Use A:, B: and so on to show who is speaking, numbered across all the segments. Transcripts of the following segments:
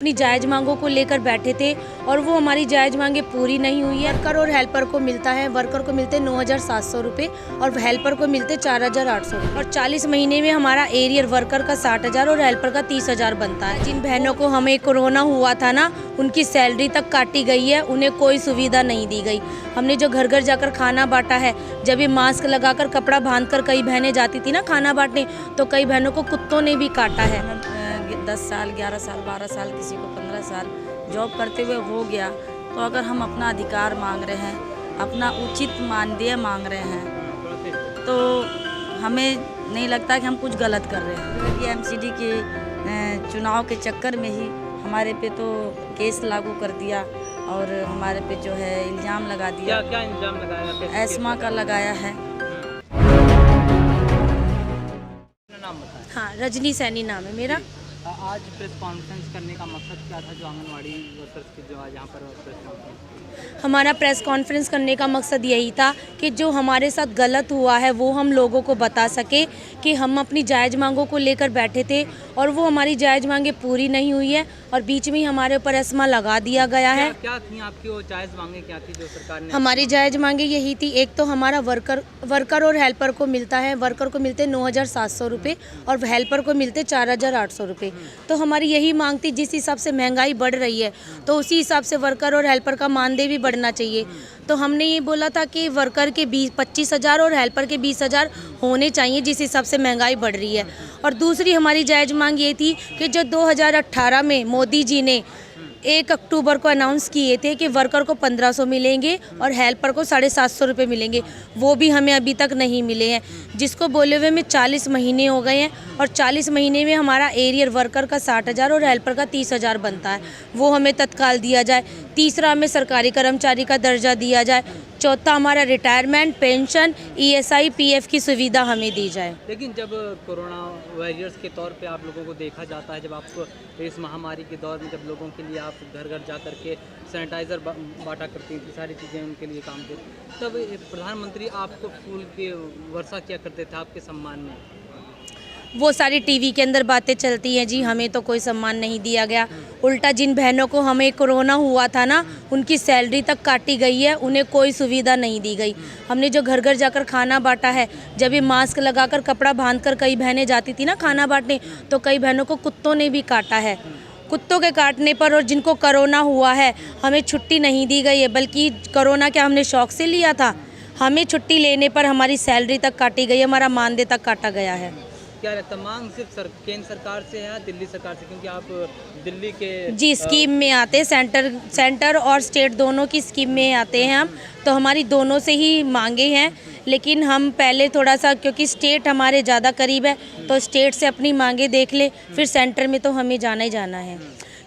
A: अपनी जायज़ मांगों को लेकर बैठे थे और वो हमारी जायज़ मांगे पूरी नहीं हुई है। वर्कर और हेल्पर को मिलता है, वर्कर को मिलते 9,700 रुपये और हेल्पर को मिलते 4,800 रुपये और 40 महीने में हमारा एरियर वर्कर का 60,000 और हेल्पर का 30,000 बनता है। जिन बहनों को हमें कोरोना हुआ था ना, उनकी सैलरी तक काटी गई है, उन्हें कोई सुविधा नहीं दी गई। हमने जो घर घर जाकर खाना बांटा है, जब ये मास्क लगाकर कपड़ा बांधकर कई बहनें जाती थी ना खाना बांटने, तो कई बहनों को कुत्तों ने भी काटा है।
B: 10 साल 11 साल 12 साल किसी को 15 साल जॉब करते हुए हो गया, तो अगर हम अपना अधिकार मांग रहे हैं, अपना उचित मानदेय मांग रहे हैं, तो हमें नहीं लगता कि हम कुछ गलत कर रहे हैं। ये एमसीडी के चुनाव के चक्कर में ही हमारे पे तो केस लागू कर दिया और हमारे पे जो है इल्ज़ाम लगा दिया।
C: क्या इल्ज़ाम लगाया?
B: एस्मा का लगाया है।
C: नाम बताएं।
A: हाँ, रजनी सैनी नाम है मेरा।
C: आज प्रेस कॉन्फ्रेंस करने का मकसद क्या था, जो आंगनवाड़ी वर्कर्स की जो आज यहाँ पर प्रेस कॉन्फ्रेंस?
A: हमारा प्रेस कॉन्फ्रेंस करने का मकसद यही था कि जो हमारे साथ गलत हुआ है वो हम लोगों को बता सके कि हम अपनी जायज़ मांगों को लेकर बैठे थे और वो हमारी जायज़ मांगे पूरी नहीं हुई है और बीच में ही हमारे ऊपर एस्मा लगा दिया गया है।
C: क्या थी आपकी वो जायज़ मांगे, क्या थी जो सरकार ने?
A: हमारी जायज़ मांगे यही थी, एक तो हमारा वर्कर और हेल्पर को मिलता है, वर्कर को मिलते 9,700 रुपये और हेल्पर को मिलते 4,800 रुपये। तो हमारी यही मांग थी, जिस हिसाब से महंगाई बढ़ रही है तो उसी हिसाब से वर्कर और हेल्पर का मानदेय भी बढ़ना चाहिए। तो हमने ये बोला था कि वर्कर के 25,000 और हेल्पर के 20,000 होने चाहिए, जिस हिसाब से महंगाई बढ़ रही है। और दूसरी हमारी जायज़ मांग ये थी कि जो 2018 में मोदी जी ने 1 अक्टूबर को अनाउंस किए थे कि वर्कर को 1,500 मिलेंगे और हेल्पर को 750 रुपये मिलेंगे, वो भी हमें अभी तक नहीं मिले हैं, जिसको बोले हुए में 40 महीने हो गए हैं और 40 महीने में हमारा एरियर वर्कर का 60,000 और हेल्पर का 30,000 बनता है, वो हमें तत्काल दिया जाए। तीसरा, हमें सरकारी कर्मचारी का दर्जा दिया जाए। चौथा, हमारा रिटायरमेंट, पेंशन, ESI, PF की सुविधा हमें दी जाए।
C: लेकिन जब कोरोना वॉरियर्स के तौर पे आप लोगों को देखा जाता है, जब आपको इस महामारी के दौर में जब लोगों के लिए आप घर घर जा कर के सैनिटाइज़र बांटा करती थी, सारी चीज़ें उनके लिए काम करती, तब प्रधानमंत्री आपको फूल की वर्षा किया करते थे आपके सम्मान में।
A: वो सारी टीवी के अंदर बातें चलती हैं जी, हमें तो कोई सम्मान नहीं दिया गया। उल्टा जिन बहनों को हमें कोरोना हुआ था ना, उनकी सैलरी तक काटी गई है, उन्हें कोई सुविधा नहीं दी गई। हमने जो घर घर जाकर खाना बांटा है, जब ये मास्क लगाकर कपड़ा बांधकर कई बहनें जाती थी ना खाना बांटने, तो कई बहनों को कुत्तों ने भी काटा है। कुत्तों के काटने पर और जिनको कोरोना हुआ है, हमें छुट्टी नहीं दी गई है, बल्कि कोरोना क्या हमने शौक से लिया था, हमें छुट्टी लेने पर हमारी सैलरी तक काटी गई है, हमारा मानदेय तक काटा गया है।
C: क्या लगता है मांग सिर्फ केंद्र सरकार से है या दिल्ली सरकार से, क्योंकि आप दिल्ली के
A: जी स्कीम में आते हैं, सेंटर और स्टेट दोनों की स्कीम में आते हैं हम, तो हमारी दोनों से ही मांगे हैं। लेकिन हम पहले थोड़ा सा, क्योंकि स्टेट हमारे ज़्यादा करीब है, तो स्टेट से अपनी मांगे देख ले, फिर सेंटर में तो हमें जाना ही जाना है,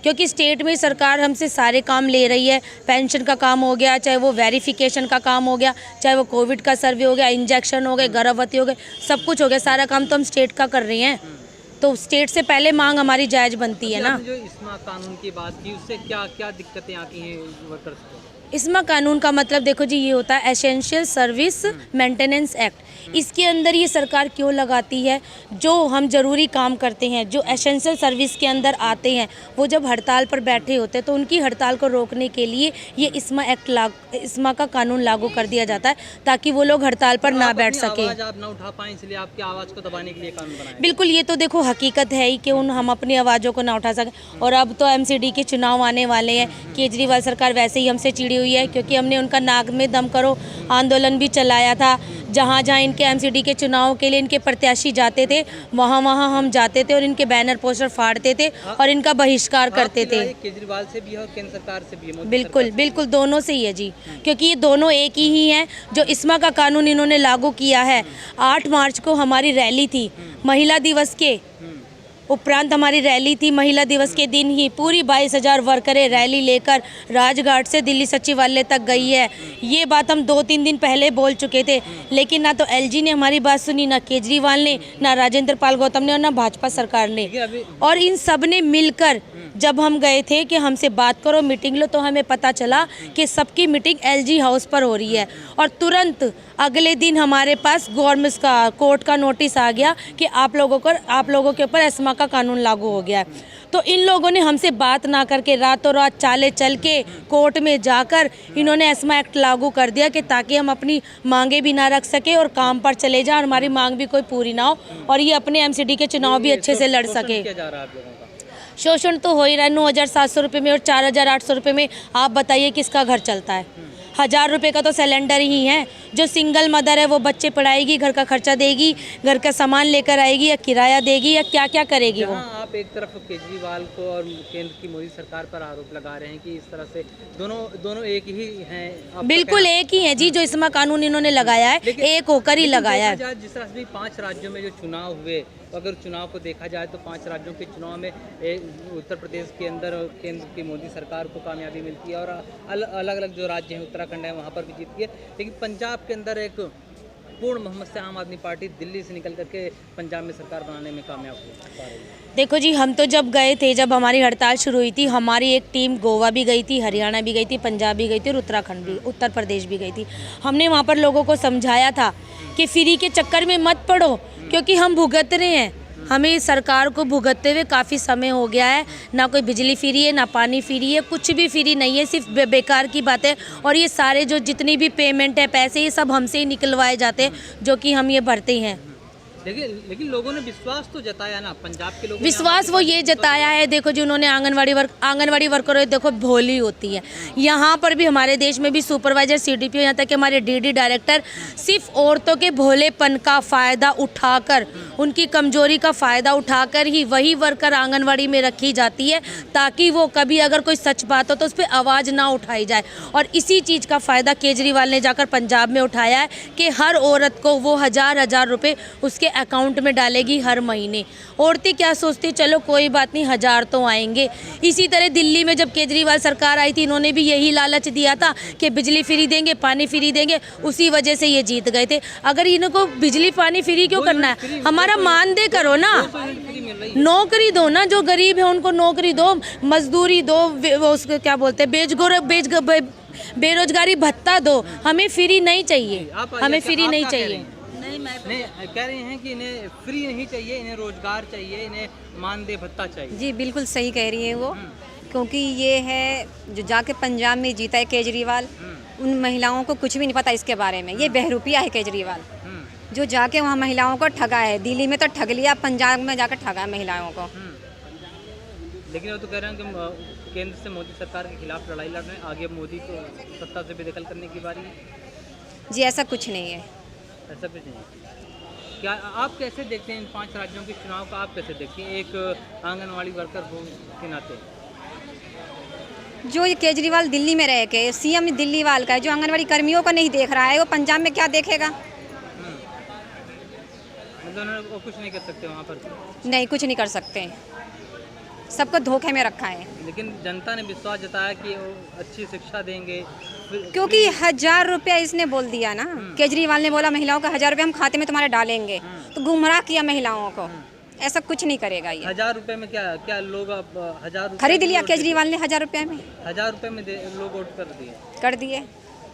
A: क्योंकि स्टेट में सरकार हमसे सारे काम ले रही है। पेंशन का काम हो गया, चाहे वो वेरिफिकेशन का काम हो गया, चाहे वो कोविड का सर्वे हो गया, इंजेक्शन हो गए, गर्भवती हो गए, सब कुछ हो गया, सारा काम तो हम स्टेट का कर रहे हैं। तो स्टेट से पहले मांग हमारी जायज़ बनती है ना।
C: जो इस्मा कानून की बात की, उससे क्या क्या दिक्कतें आती हैं वर्कर्स को?
A: इस्मा कानून का मतलब देखो जी, ये होता है एसेंशियल सर्विस मेंटेनेंस एक्ट। इसके अंदर ये सरकार क्यों लगाती है? जो हम ज़रूरी काम करते हैं, जो एसेंशियल सर्विस के अंदर आते हैं, वो जब हड़ताल पर बैठे होते हैं, तो उनकी हड़ताल को रोकने के लिए ये इस्मा का कानून लागू कर दिया जाता है, ताकि वो लोग हड़ताल पर ना बैठ सके।
C: आप ना उठा पाएं, इसलिए आपकी आवाज़ को दबाने के लिए कानून बनाया।
A: बिल्कुल, ये तो देखो हकीकत है ही कि हम अपनी आवाज़ों को ना उठा सकें। और अब तो MCD के चुनाव आने वाले हैं, केजरीवाल सरकार वैसे ही हमसे चिड़ी हुई है, क्योंकि हमने उनका नाक में दम करो आंदोलन भी चलाया था। जहाँ जहाँ इनके MCD के चुनाव के लिए इनके प्रत्याशी जाते थे, वहाँ वहाँ हम जाते थे और इनके बैनर पोस्टर फाड़ते थे और इनका बहिष्कार करते थे।
C: केजरीवाल से भी है और केंद्र सरकार से भी है।
A: बिल्कुल बिल्कुल, दोनों से ही है जी, क्योंकि ये दोनों एक ही हैं। जो इस्मा का कानून इन्होंने लागू किया है, 8 मार्च को हमारी रैली थी, महिला दिवस के उपरांत हमारी रैली थी। महिला दिवस के दिन ही पूरी 22,000 वर्करें रैली लेकर राजघाट से दिल्ली सचिवालय तक गई है। ये बात हम 2-3 दिन पहले बोल चुके थे, लेकिन ना तो LG ने हमारी बात सुनी, ना केजरीवाल ने, ना राजेंद्र पाल गौतम ने और ना भाजपा सरकार ने। और इन सब ने मिलकर जब हम गए थे कि हमसे बात करो, मीटिंग लो, तो हमें पता चला कि सबकी मीटिंग LG हाउस पर हो रही है। और तुरंत अगले दिन हमारे पास गवर्नमेंट का कोर्ट का नोटिस आ गया कि आप लोगों के ऊपर एस्मा का कानून लागू हो गया है। तो इन लोगों ने हमसे बात ना करके रातों रात चाले चल के कोर्ट में जाकर इन्होंने एस्मा एक्ट लागू कर दिया कि ताकि हम अपनी मांगे भी ना रख सके और काम पर चले जाएं और हमारी मांग भी कोई पूरी ना हो और ये अपने एमसीडी के चुनाव भी अच्छे से लड़ सके।
C: क्या जा रहा है आप लोगों का?
A: शोषण तो हो ही रहा है। 9,700 रुपये में और 4,800 रुपये में आप बताइए किसका घर चलता है। 1,000 रुपये का तो सिलेंडर ही है। जो सिंगल मदर है वो बच्चे पढ़ाएगी, घर का खर्चा देगी, घर का सामान लेकर आएगी या किराया देगी या क्या क्या करेगी वो।
C: जहाँ आप एक तरफ केजरीवाल को और केंद्र की मोदी सरकार पर आरोप लगा रहे हैं कि इस तरह से दोनों एक ही हैं। आपका
A: बिल्कुल एक ही है जी, जो इसमें कानून इन्होंने लगाया है एक होकर ही लगाया है।
C: जिस तरह से 5 राज्यों में जो चुनाव हुए, अगर चुनाव को देखा जाए तो 5 राज्यों के चुनाव में उत्तर प्रदेश के अंदर केंद्र की मोदी सरकार को कामयाबी मिलती है और अलग अलग जो राज्य हैं, उत्तराखंड है, वहाँ पर भी जीतती है। लेकिन पंजाब के अंदर एक पूर्ण बहुमत से आम आदमी पार्टी दिल्ली से निकल करके पंजाब में सरकार बनाने में कामयाब हो पा रही है।
A: देखो जी, हम तो जब गए थे, जब हमारी हड़ताल शुरू हुई थी, हमारी एक टीम गोवा भी गई थी, हरियाणा भी गई थी, पंजाब भी गई थी और उत्तराखंड भी, उत्तर प्रदेश भी गई थी। हमने वहाँ पर लोगों को समझाया था कि फ्री के चक्कर में मत पड़ो, क्योंकि हम भुगत रहे हैं। हमें सरकार को भुगतते हुए काफ़ी समय हो गया है। ना कोई बिजली फ्री है, ना पानी फ्री है, कुछ भी फ्री नहीं है, सिर्फ बेकार की बात है। और ये सारे जो जितनी भी पेमेंट है, पैसे, ये सब हमसे ही निकलवाए जाते हैं, जो कि हम ये भरते हैं।
C: लेकिन लोगों ने विश्वास तो जताया ना, पंजाब के लोगों
A: विश्वास वो ये जताया है, देखो जी, उन्होंने आंगनवाड़ी वर्कर देखो भोली होती है। यहाँ पर भी हमारे देश में भी सुपरवाइजर, CDPO, यहाँ तक कि हमारे DD डायरेक्टर सिर्फ औरतों के भोलेपन का फ़ायदा उठाकर, उनकी कमजोरी का फ़ायदा उठाकर ही वही वर्कर आंगनवाड़ी में रखी जाती है, ताकि वो कभी अगर कोई सच बात हो तो उस पर आवाज़ ना उठाई जाए। और इसी चीज़ का फ़ायदा केजरीवाल ने जाकर पंजाब में उठाया है कि हर औरत को वो 1,000 रुपये उसके अकाउंट में डालेगी हर महीने। औरतें क्या सोचती, चलो कोई बात नहीं, 1,000 तो आएंगे। इसी तरह दिल्ली में जब केजरीवाल सरकार आई थी, इन्होंने भी यही लालच दिया था कि बिजली फ्री देंगे, पानी फ्री देंगे, उसी वजह से ये जीत गए थे। अगर इनको बिजली पानी फ्री क्यों करना है, हमारा मानदेय करो ना, नौकरी दो ना, जो गरीब है उनको नौकरी दो, मजदूरी दो, उसको क्या बोलते हैं, बेरोजगारी भत्ता दो। हमें फ्री नहीं चाहिए, हमें फ्री नहीं चाहिए।
C: नहीं कह रहे हैं कि इन्हें फ्री नहीं चाहिए, इन्हें रोजगार चाहिए, इन्हें मानदेय भत्ता चाहिए।
D: जी बिल्कुल सही कह रही हैं वो, क्योंकि ये है जो जाके पंजाब में जीता है केजरीवाल, उन महिलाओं को कुछ भी नहीं पता इसके बारे में। ये बहरूपिया है केजरीवाल, जो जाके वहाँ महिलाओं को ठगा है। दिल्ली में तो ठग लिया, पंजाब में जाकर ठगा महिलाओं को।
C: लेकिन वो तो कह रहे हैं कि केंद्र से मोदी सरकार के खिलाफ लड़ाई लड़ रहे हैं, आगे मोदी को सत्ता से बेदखल करने की बारी है।
D: जी ऐसा कुछ नहीं है,
C: ऐसा कुछ नहीं। क्या आप कैसे देखते हैं इन 5 राज्यों के चुनाव का, आप कैसे देखते हैं एक आंगनवाड़ी वर्कर हो के नाते?
D: जो ये केजरीवाल दिल्ली में रह के, CM दिल्ली वाल का है, जो आंगनवाड़ी कर्मियों को नहीं देख रहा है, वो पंजाब में क्या देखेगा?
C: मतलब वो कुछ नहीं कर सकते वहाँ पर?
D: नहीं, कुछ नहीं कर सकते, सबको धोखे में रखा है।
C: लेकिन जनता ने विश्वास जताया कि वो अच्छी शिक्षा देंगे,
D: क्योंकि 1,000 रुपया इसने बोल दिया ना, केजरीवाल ने बोला महिलाओं का 1,000 रुपया हम खाते में तुम्हारे डालेंगे, तो गुमराह किया महिलाओं को। ऐसा कुछ नहीं करेगा ये।
C: 1,000 रुपये में क्या लोग अब 1,000
D: खरीद लिया केजरीवाल ने 1,000 रुपया में,
C: 1,000 रुपये में लोग वोट कर दिए,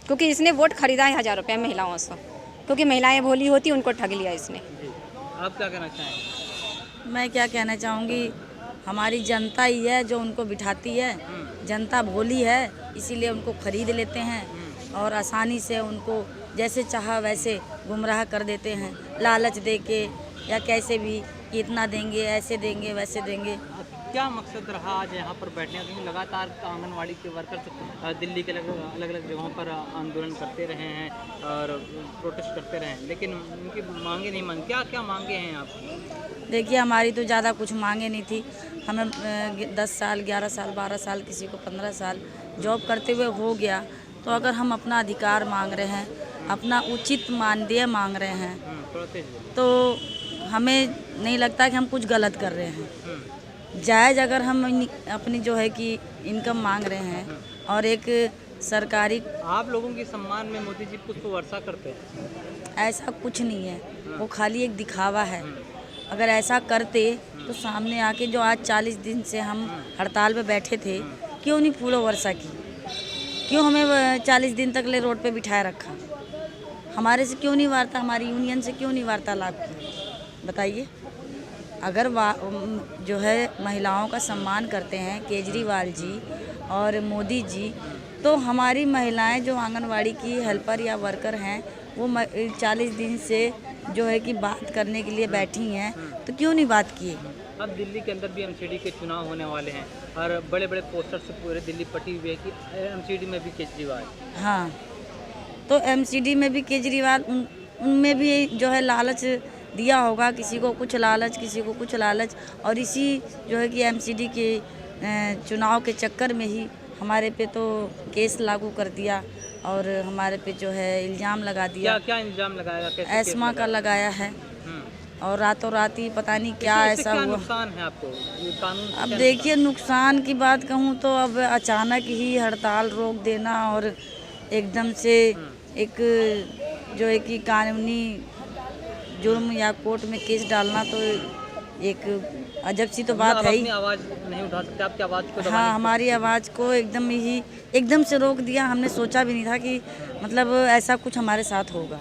D: क्योंकि इसने वोट खरीदा है 1,000 रुपया महिलाओं से, क्योंकि महिलाएं भोली होती, उनको ठग लिया इसने।
C: आप क्या कहना चाहेंगे?
B: मैं क्या कहना चाहूँगी, हमारी जनता ही है जो उनको बिठाती है। जनता भोली है, इसीलिए उनको खरीद लेते हैं और आसानी से उनको जैसे चाहा वैसे गुमराह कर देते हैं, लालच दे के या कैसे भी, कि इतना देंगे, ऐसे देंगे, वैसे देंगे।
C: क्या मकसद रहा आज यहाँ पर बैठने का? क्योंकि लगातार आंगनवाड़ी के वर्कर्स दिल्ली के अलग अलग जगहों पर आंदोलन करते रहे हैं और प्रोटेस्ट करते रहे हैं, लेकिन उनकी मांगे नहीं मान। क्या मांगे हैं आप?
B: देखिए, हमारी तो ज़्यादा कुछ मांगे नहीं थी। हमें 10 साल, 11 साल, 12 साल, किसी को 15 साल जॉब करते हुए हो गया। तो अगर हम अपना अधिकार मांग रहे हैं, अपना उचित मानदेय मांग रहे हैं, तो हमें नहीं लगता कि हम कुछ गलत कर रहे हैं। जायज़ अगर हम अपनी जो है कि इनकम मांग रहे हैं और एक सरकारी,
C: आप लोगों के सम्मान में मोदी जी पुष्प वर्षा करते हैं,
B: ऐसा कुछ नहीं है, वो खाली एक दिखावा है। अगर ऐसा करते तो सामने आके, जो आज 40 दिन से हम हड़ताल पे बैठे थे, क्यों नहीं फूलों वर्षा की? क्यों हमें 40 दिन तक ले रोड पे बिठाए रखा? हमारे से क्यों नहीं वार्ता, हमारी यूनियन से क्यों नहीं वार्तालाप की? बताइए। अगर जो है महिलाओं का सम्मान करते हैं केजरीवाल जी और मोदी जी, तो हमारी महिलाएं जो आंगनवाड़ी की हेल्पर या वर्कर हैं वो 40 दिन से जो है कि बात करने के लिए बैठी हैं, तो क्यों नहीं बात की?
C: अब दिल्ली के अंदर भी एमसीडी के चुनाव होने वाले हैं और बड़े बड़े पोस्टर से पूरे दिल्ली पटी हुई है कि एमसीडी में भी केजरीवाल।
B: हाँ, तो एमसीडी में भी केजरीवाल, उनमें भी जो है लालच दिया होगा, किसी को कुछ लालच किसी को कुछ लालच, और इसी जो है कि एमसीडी के चुनाव के चक्कर में ही हमारे पे तो केस लागू कर दिया और हमारे पे जो है इल्ज़ाम लगा दिया।
C: क्या क्या इल्ज़ाम लगाया? कैसे केस
B: एस्मा का लगाया है और रातों रात ही पता नहीं क्या
C: इससे
B: ऐसा
C: क्या
B: हुआ।
C: नुकसान है आपको? ये कानून से
B: अब
C: क्या
B: देखिए नुकसान की बात कहूँ तो अब अचानक ही हड़ताल रोक देना और एकदम से एक जो है कि कानूनी जुर्म या कोर्ट में केस डालना तो एक अजब सी तो
C: मतलब
B: बात
C: आप
B: है ही।
C: अपनी आवाज़ नहीं उठा सकते, आपकी आवाज़ को दबाने
B: हाँ,
C: की
B: हमारी आवाज़ को एकदम से रोक दिया। हमने सोचा भी नहीं था कि मतलब ऐसा कुछ हमारे साथ होगा।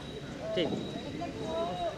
C: ठीक।